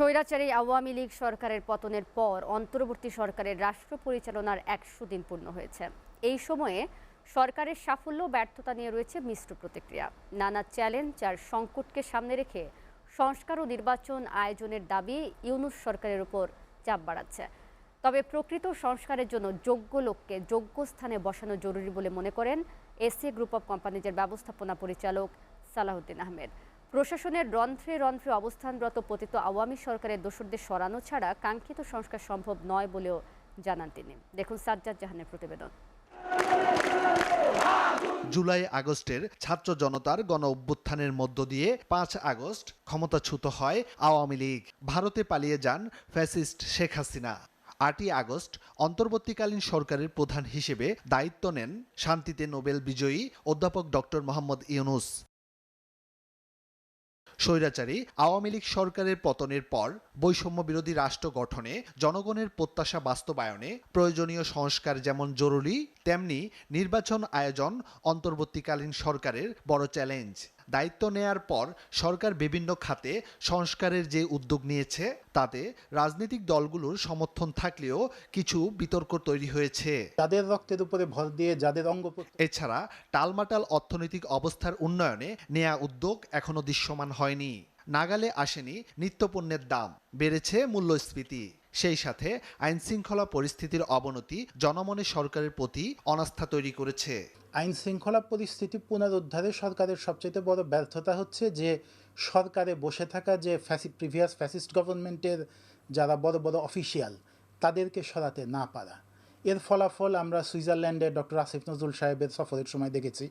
স্বৈরাচারী আওয়ামী লীগ সরকারের পতনের পর অন্তর্বর্তী সরকারের রাষ্ট্র পরিচালনার ১০০ দিন পূর্ণ হয়েছে। এই সময়ে সরকারের সাফল্য ব্যর্থতা নিয়ে রয়েছে মিশ্র প্রতিক্রিয়া। নানা চ্যালেঞ্জ আর সংকটকে সামনে রেখে সংস্কার ও নির্বাচন আয়োজনের দাবি ইউনূস সরকারের উপর চাপ বাড়াচ্ছে। তবে প্রকৃত সংস্কারের জন্য যোগ্য লোককে যোগ্য স্থানে বসানো জরুরি বলে মনে করেন এসএ গ্রুপ অব কোম্পানিজের ব্যবস্থাপনা পরিচালক সালাউদ্দিন আহমেদ। প্রশাসনের রন্ধ্রে রন্ধ্রে অবস্থানরত পতিত আওয়ামী সরকারের দোসরদের সরানো ছাড়া কাঙ্ক্ষিত সংস্কার সম্ভব নয় বলেও জানান তিনি। দেখুন সাজ্জাদ জাহানের প্রতিবেদন। জুলাই আগস্টের ছাত্র জনতার গণ অভ্যুত্থানের মধ্য দিয়ে ৫ আগস্ট ক্ষমতাচ্যুত হয় আওয়ামী লীগ। ভারতে পালিয়ে যান ফ্যাসিস্ট শেখ হাসিনা। ৮ই আগস্ট অন্তর্বর্তীকালীন সরকারের প্রধান হিসেবে দায়িত্ব নেন শান্তিতে নোবেল বিজয়ী অধ্যাপক ডক্টর মোহাম্মদ ইউনূস। স্বৈরাচারী আওয়ামী লীগ সরকারের পতনের পর বৈষম্য বিরোধী রাষ্ট্র গঠনে জনগণের প্রত্যাশা বাস্তবায়নে প্রয়োজনীয় সংস্কার যেমন জরুরি, তেমনি নির্বাচন আয়োজন অন্তর্বর্তীকালীন সরকারের বড় চ্যালেঞ্জ। দায়িত্ব নেয়ার পর সরকার বিভিন্ন খাতে সংস্কারের যে উদ্যোগ নিয়েছে তাতে রাজনৈতিক দলগুলোর সমর্থন থাকলেও কিছু বিতর্ক তৈরি হয়েছে। তাদের রক্তের উপরে ভর দিয়ে যাদের এছাড়া টালমাটাল অর্থনৈতিক অবস্থার উন্নয়নে নেয়া উদ্যোগ এখনো দৃশ্যমান হয়নি। নাগালে আসেনি নিত্যপণ্যের দাম, বেড়েছে মূল্যস্ফীতি। সেই সাথে আইন শৃঙ্খলা পরিস্থিতির অবনতি জনমনে সরকারের প্রতি অনাস্থা তৈরি করেছে। আইন শৃঙ্খলা পরিস্থিতি পুনরুদ্ধারে সরকারের সবচেয়ে বড় ব্যর্থতা হচ্ছে যে সরকারে বসে থাকা যে প্রিভিয়াস ফ্যাসিস্ট গভর্নমেন্টের যারা বড় বড় অফিসিয়াল তাদেরকে সরাতে না পারা। এর ফলাফল আমরা সুইজারল্যান্ডে ডক্টর আসিফ নজরুল সাহেবের সফরের সময় দেখেছি।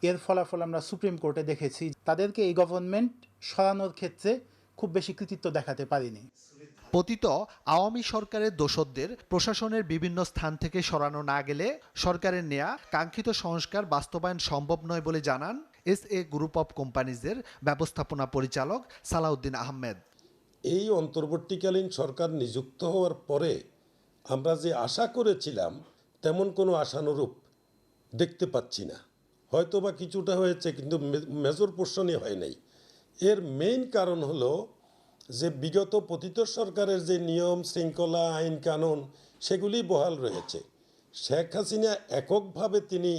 এর ফলাফল আমরা সুপ্রিম কোর্টে দেখেছি। তাদেরকে এই গভর্নমেন্ট সরানোর ক্ষেত্রে খুব বেশি কৃতিত্ব দেখাতে পারেনি। পতিত আওয়ামী সরকারের দোসরদের প্রশাসনের বিভিন্ন স্থান থেকে সরানো না গেলে সরকারের নেয়া কাঙ্ক্ষিত সংস্কার বাস্তবায়ন সম্ভব নয় বলে জানান এসএ গ্রুপ অব কোম্পানিজের ব্যবস্থাপনা পরিচালক সালাউদ্দিন আহমেদ। এই অন্তর্বর্তীকালীন সরকার নিযুক্ত হওয়ার পরে আমরা যে আশা করেছিলাম তেমন কোনো আশানুরূপ দেখতে পাচ্ছি না। হয়তো বা কিছুটা হয়েছে, কিন্তু মেজর পোর্শনই হয় নাই। এর মেইন কারণ হলো যে বিগত পতিত সরকারের যে নিয়ম শৃঙ্খলা আইন কানুন সেগুলি বহাল রয়েছে। শেখ হাসিনা এককভাবে তিনি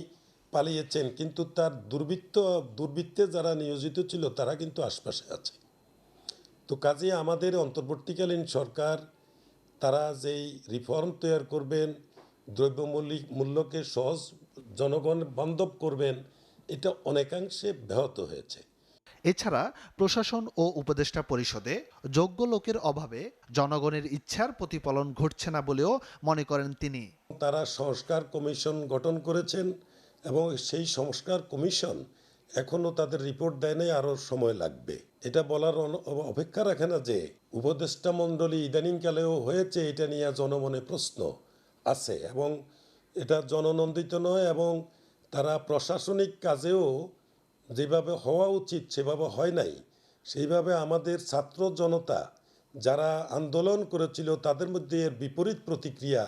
পালিয়েছেন, কিন্তু তার দুর্বৃত্তে যারা নিয়োজিত ছিল তারা কিন্তু আশপাশে আছে। তো কাজে আমাদের অন্তর্বর্তীকালীন সরকার তারা যেই রিফর্ম তৈরি করবেন, দ্রব্যমূল্যকে সহজ জনগণ বান্ধব করবেন, এটা অনেকাংশে ব্যাহত হয়েছে। এছাড়া প্রশাসন ও উপদেষ্টা পরিষদে যোগ্য লোকের অভাবে জনগণের ইচ্ছার প্রতিফলন ঘটছে না বলেও মনে করেন তিনি। তারা সংস্কার কমিশন গঠন করেছেন এবং সেই সংস্কার কমিশন এখনও তাদের রিপোর্ট দেয় নাই, আরও সময় লাগবে। এটা বলার অপেক্ষা রাখে না যে উপদেষ্টা মণ্ডলী ইদানিংকালেও হয়েছে, এটা নিয়ে জনমনে প্রশ্ন আছে এবং এটা জননন্দিত নয়, এবং তারা প্রশাসনিক কাজেও যেভাবে হওয়া উচিত সেভাবে হয় নাই। সেইভাবে আমাদের ছাত্র জনতা যারা আন্দোলন করেছিল তাদের মধ্যে এর বিপরীত প্রতিক্রিয়া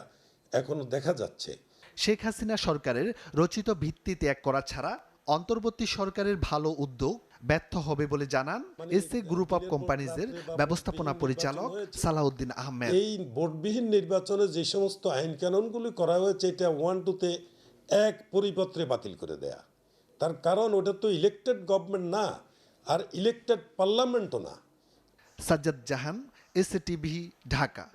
এখনো দেখা যাচ্ছে। শেখ হাসিনা সরকারের রচিত ভিত্তি ত্যাগ করা ছাড়া অন্তর্বর্তী সরকারের ভালো উদ্যোগ ব্যর্থ হবে বলে জানান এসএ গ্রুপ অব কোম্পানিজের ব্যবস্থাপনা পরিচালক সালাউদ্দিন আহমেদ। এই ভোটবিহীন নির্বাচনে যে সমস্ত আইন কানুনগুলি করা হয়েছে এটা 1-2 এক পরিপত্রে বাতিল করে দেয়া। তার কারণ ওটা তো ইলেক্টেড গভর্নমেন্ট না, আর ইলেক্টেড পার্লামেন্টও না। সাজ্জাদ জাহান, এসএ টিভি, ঢাকা।